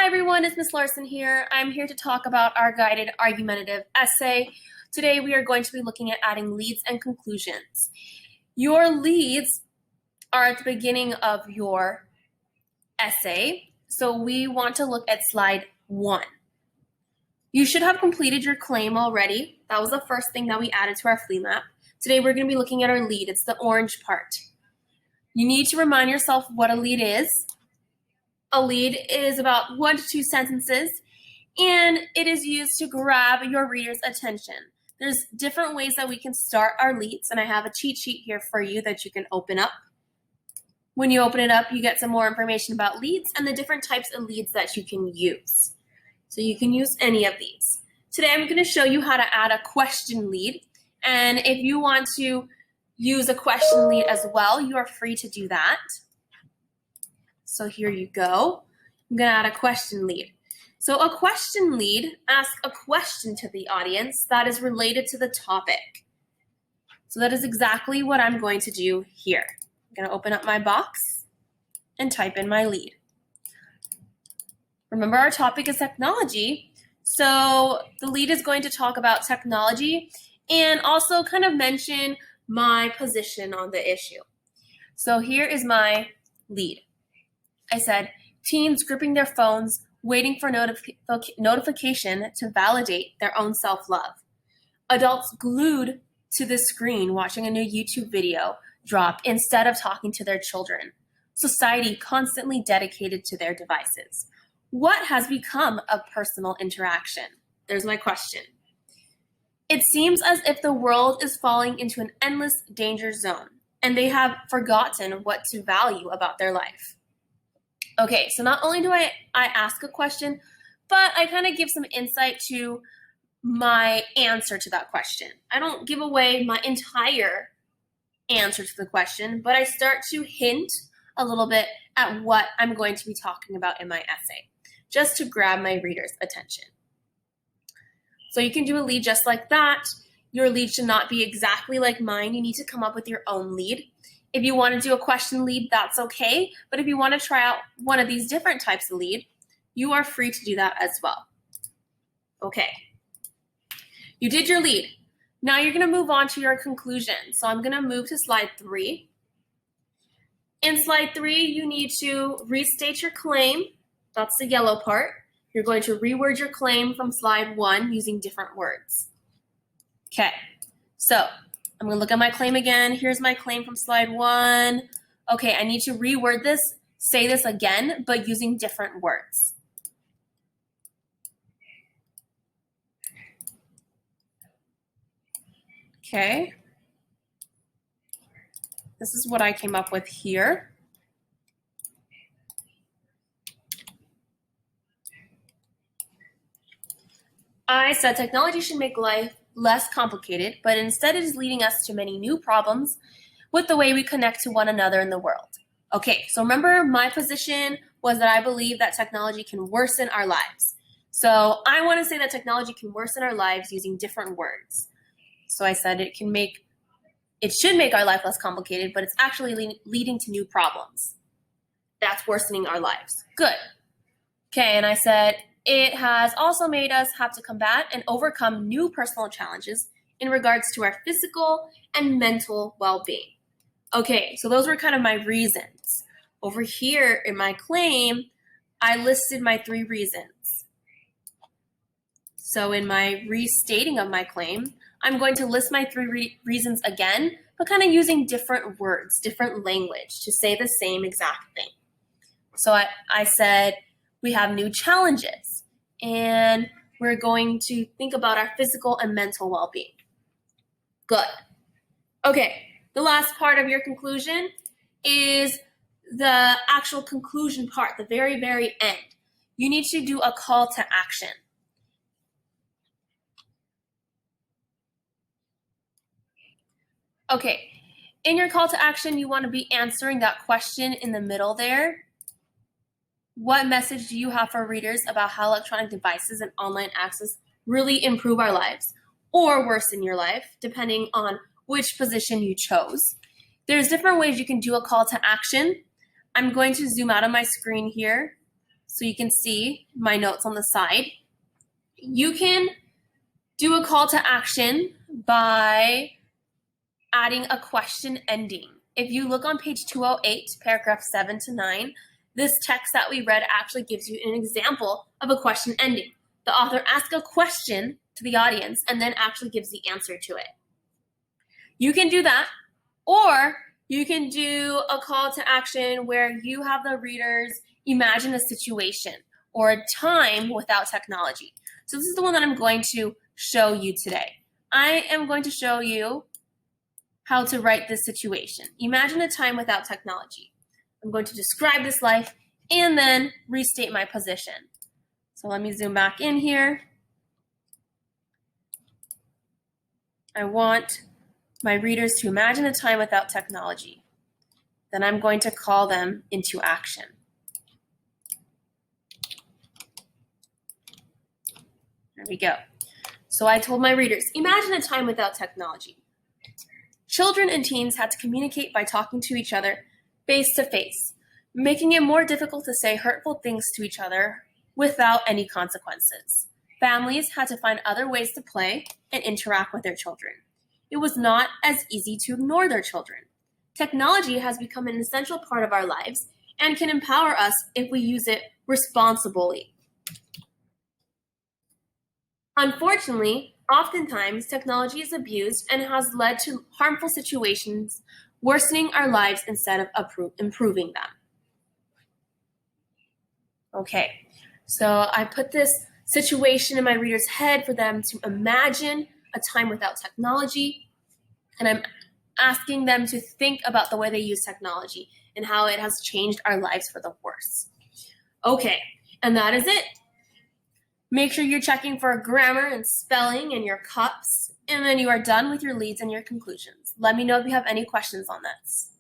Hi everyone, it's Ms. Larson here. I'm here to talk about our guided argumentative essay. Today we are going to be looking at adding leads and conclusions. Your leads are at the beginning of your essay, so we want to look at slide 1. You should have completed your claim already. That was the first thing that we added to our flea map. Today we're going to be looking at our lead. It's the orange part. You need to remind yourself what a lead is. A lead is about 1 to 2 sentences, and it is used to grab your reader's attention. There's different ways that we can start our leads, and I have a cheat sheet here for you that you can open up. When you open it up, you get some more information about leads and the different types of leads that you can use. So you can use any of these. Today I'm going to show you how to add a question lead, and if you want to use a question lead as well, you are free to do that. So here you go. I'm going to add a question lead. So a question lead asks a question to the audience that is related to the topic. So that is exactly what I'm going to do here. I'm going to open up my box and type in my lead. Remember, our topic is technology. So the lead is going to talk about technology and also kind of mention my position on the issue. So here is my lead. I said, teens gripping their phones, waiting for notification to validate their own self-love. Adults glued to the screen watching a new YouTube video drop instead of talking to their children. Society constantly dedicated to their devices. What has become of personal interaction? There's my question. It seems as if the world is falling into an endless danger zone, and they have forgotten what to value about their life. Okay, so not only do I ask a question, but I kind of give some insight to my answer to that question. I don't give away my entire answer to the question, but I start to hint a little bit at what I'm going to be talking about in my essay, just to grab my reader's attention. So you can do a lead just like that. Your lead should not be exactly like mine. You need to come up with your own lead. If you want to do a question lead, that's okay. But if you want to try out one of these different types of lead, you are free to do that as well. Okay. You did your lead. Now you're going to move on to your conclusion. So I'm going to move to slide 3. In slide 3, you need to restate your claim. That's the yellow part. You're going to reword your claim from slide 1 using different words. Okay. So I'm going to look at my claim again. Here's my claim from slide 1. Okay, I need to reword this, say this again, but using different words. Okay. This is what I came up with here. I said technology should make life less complicated, but instead it is leading us to many new problems with the way we connect to one another in the world. Okay, so remember my position was that I believe that technology can worsen our lives. So I want to say that technology can worsen our lives using different words. So I said it should make our life less complicated, but it's actually leading to new problems. That's worsening our lives. Good. Okay, and I said, it has also made us have to combat and overcome new personal challenges in regards to our physical and mental well-being. Okay, so those were kind of my reasons. Over here in my claim, I listed my 3 reasons. So in my restating of my claim, I'm going to list my 3 reasons again, but kind of using different words, different language to say the same exact thing. So I said, we have new challenges, and we're going to think about our physical and mental well-being. Good. Okay, the last part of your conclusion is the actual conclusion part, the very, very end. You need to do a call to action. Okay, in your call to action, you want to be answering that question in the middle there. What message do you have for readers about how electronic devices and online access really improve our lives or worsen your life, depending on which position you chose? There's different ways you can do a call to action. I'm going to zoom out of my screen here so you can see my notes on the side. You can do a call to action by adding a question ending. If you look on page 208, paragraph 7 to 9, this text that we read actually gives you an example of a question ending. The author asks a question to the audience and then actually gives the answer to it. You can do that, or you can do a call to action where you have the readers imagine a situation or a time without technology. So this is the one that I'm going to show you today. I am going to show you how to write this situation. Imagine a time without technology. I'm going to describe this life and then restate my position. So let me zoom back in here. I want my readers to imagine a time without technology. Then I'm going to call them into action. There we go. So I told my readers, imagine a time without technology. Children and teens had to communicate by talking to each other face to face, making it more difficult to say hurtful things to each other without any consequences. Families had to find other ways to play and interact with their children. It was not as easy to ignore their children. Technology has become an essential part of our lives and can empower us if we use it responsibly. Unfortunately, oftentimes technology is abused and has led to harmful situations, worsening our lives instead of improving them. Okay, so I put this situation in my reader's head for them to imagine a time without technology, and I'm asking them to think about the way they use technology and how it has changed our lives for the worse. Okay, and that is it. Make sure you're checking for grammar and spelling in your cups, and then you are done with your leads and your conclusions. Let me know if you have any questions on this.